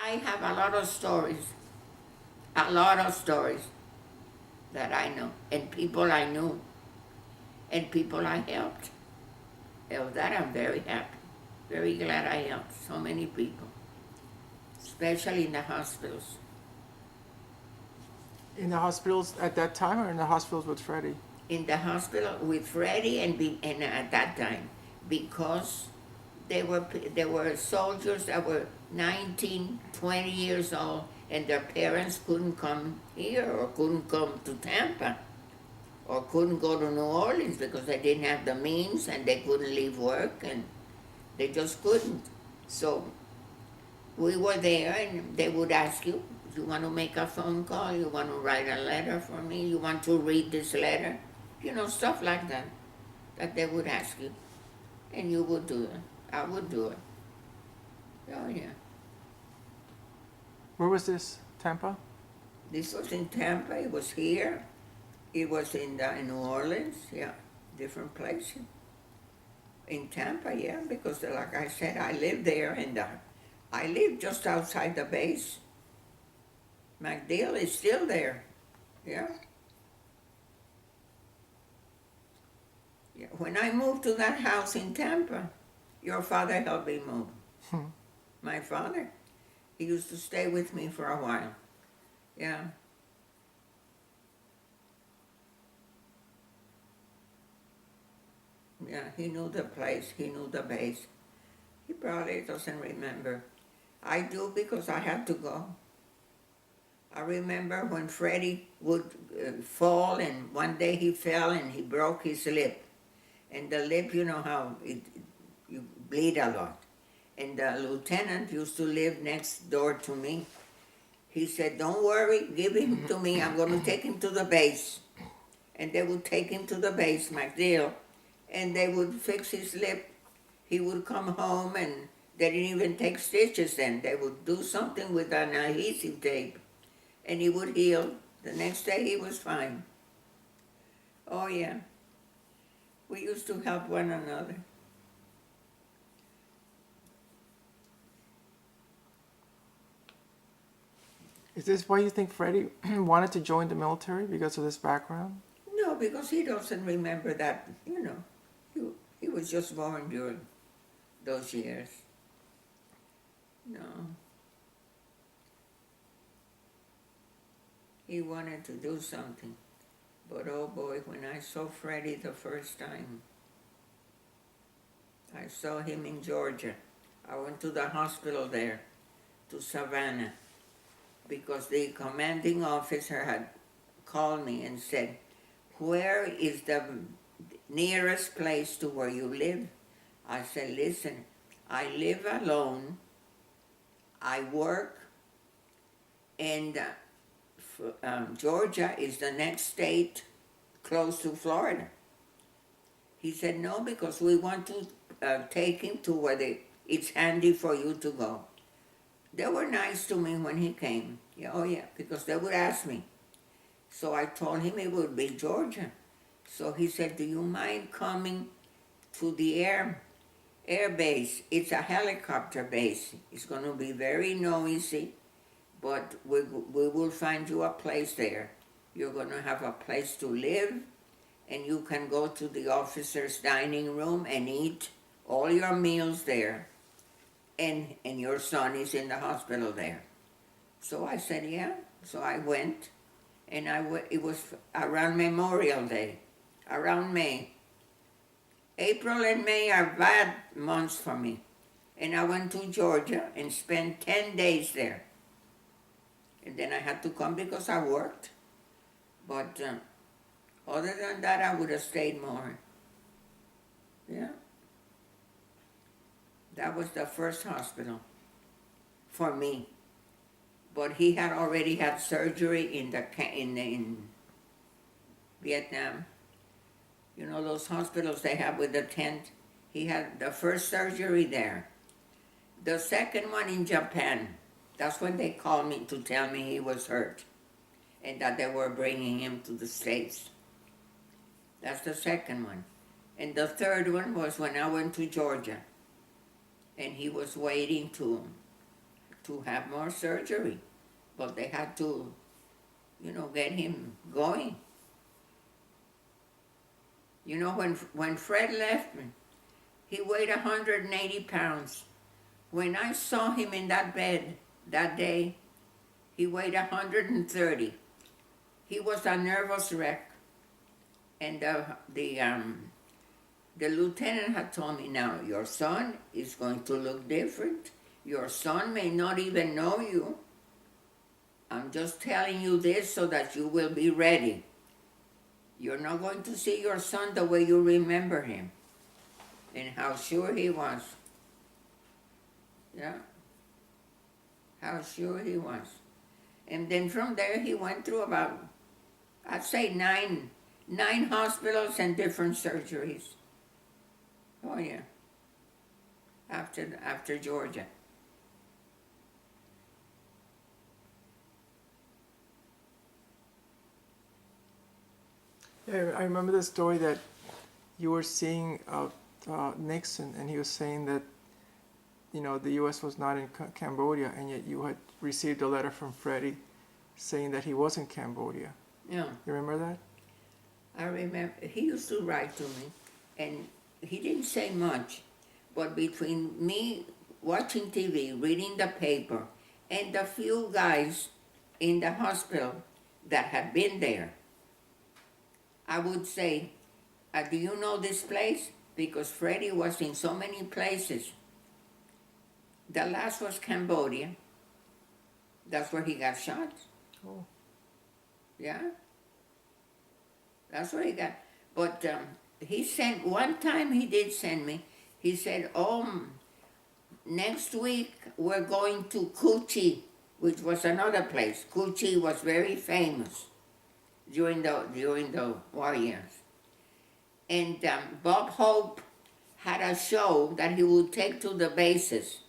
I have a lot of stories that I know, and people I knew, and people I helped. Of that I'm very happy, very glad I helped so many people, especially in the hospitals. In the hospitals at that time, or in the hospitals with Freddie? In the hospital with Freddie and at that time, because there were soldiers that were 19, 20 years old, and their parents couldn't come here or couldn't come to Tampa or couldn't go to New Orleans because they didn't have the means and they couldn't leave work and they just couldn't. So we were there and they would ask you, you want to make a phone call? You want to write a letter for me? You want to read this letter? You know, stuff like that, that they would ask you. And you would do it. I would do it. Oh, yeah. Where was this? Tampa? This was in Tampa. It was here. It was in New Orleans. Yeah, different places. In Tampa, yeah, because like I said, I lived there and I lived just outside the base. MacDill is still there. Yeah. Yeah. When I moved to that house in Tampa, your father helped me move. My father. He used to stay with me for a while. Yeah. Yeah, he knew the place, he knew the base. He probably doesn't remember. I do because I had to go. I remember when Freddie would fall, and one day he fell and he broke his lip. And the lip, you know how you bleed a lot. And the lieutenant used to live next door to me. He said, don't worry, give him to me. I'm going to take him to the base. And they would take him to the base, MacDill, and they would fix his lip. He would come home, and they didn't even take stitches then. They would do something with an adhesive tape, and he would heal. The next day he was fine. Oh, yeah. We used to help one another. Is this why you think Freddie wanted to join the military, because of this background? No, because he doesn't remember that, you know. He was just born during those years. No. He wanted to do something. But oh boy, when I saw Freddie the first time, I saw him in Georgia. I went to the hospital there, to Savannah, because the commanding officer had called me and said, where is the nearest place to where you live? I said, listen, I live alone, I work, and Georgia is the next state close to Florida. He said, no, because we want to take him to where it's handy for you to go. They were nice to me when he came. Yeah, oh yeah, because they would ask me. So I told him it would be Georgia. So he said, do you mind coming to the air base? It's a helicopter base. It's going to be very noisy, but we will find you a place there. You're going to have a place to live, and you can go to the officer's dining room and eat all your meals there. And your son is in the hospital there. So I said, yeah. So I went, and it was around Memorial Day, around May. April and May are bad months for me. And I went to Georgia and spent 10 days there. And then I had to come because I worked. But other than that, I would have stayed more. Yeah. That was the first hospital for me. But he had already had surgery in Vietnam. You know those hospitals they have with the tent? He had the first surgery there. The second one in Japan. That's when they called me to tell me he was hurt and that they were bringing him to the States. That's the second one. And the third one was when I went to Georgia, and he was waiting to to have more surgery, but they had to, get him going. When Fred left me, he weighed 180 pounds. When I saw him in that bed that day, he weighed 130. He was a nervous wreck. And the lieutenant had told me, now, your son is going to look different. Your son may not even know you. I'm just telling you this so that you will be ready. You're not going to see your son the way you remember him. And how sure he was. Yeah. How sure he was. And then from there he went through about, I'd say nine hospitals and different surgeries. Oh yeah. After Georgia. Yeah, I remember the story that you were seeing Nixon, and he was saying that the U.S. was not in Cambodia, and yet you had received a letter from Freddie saying that he was in Cambodia. Yeah. You remember that? I remember he used to write to me, and he didn't say much, but between me watching TV, reading the paper, and the few guys in the hospital that had been there, I would say, do you know this place? Because Freddie was in so many places. The last was Cambodia. That's where he got shot. Oh. Yeah. That's where he got. But he sent, one time he did send me, he said, next week we're going to Cuchi, which was another place. Cuchi was very famous during the war years. And Bob Hope had a show that he would take to the bases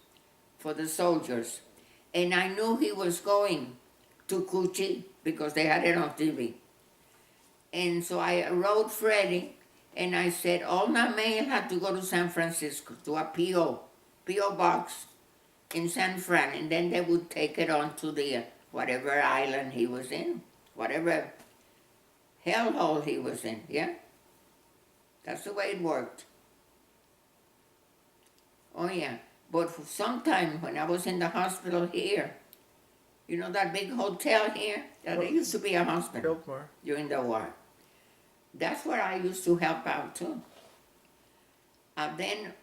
for the soldiers. And I knew he was going to Cuchi because they had it on TV. And so I wrote Freddie and I said, all my mail had to go to San Francisco, to a P.O. box in San Fran. And then they would take it on to the whatever island he was in, whatever hellhole he was in, yeah? That's the way it worked. Oh, yeah. But for some time when I was in the hospital here, you know that big hotel here? There used to be a hospital Biltmore. during the war. That's where I used to help out too. And then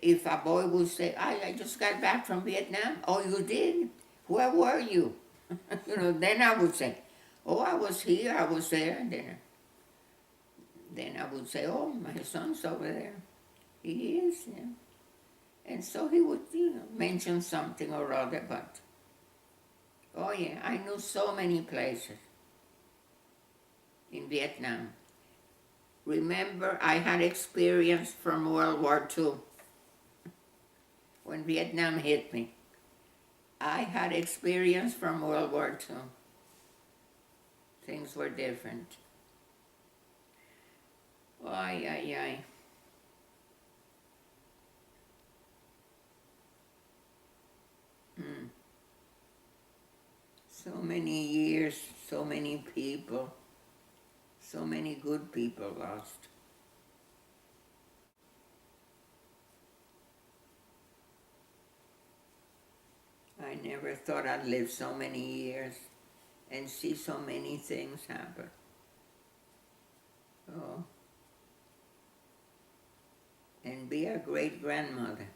if a boy would say, I just got back from Vietnam. Oh, you did? Where were you? Then I would say, oh, I was here, I was there. And then I would say, oh, my son's over there. He is, yeah. And so he would, mention something or other, but, oh yeah, I knew so many places in Vietnam. Remember, I had experience from World War II. When Vietnam hit me, I had experience from World War II. Things were different. Ay, ay, ay. So many years, so many people, so many good people lost. I never thought I'd live so many years and see so many things happen. Oh. And be a great grandmother.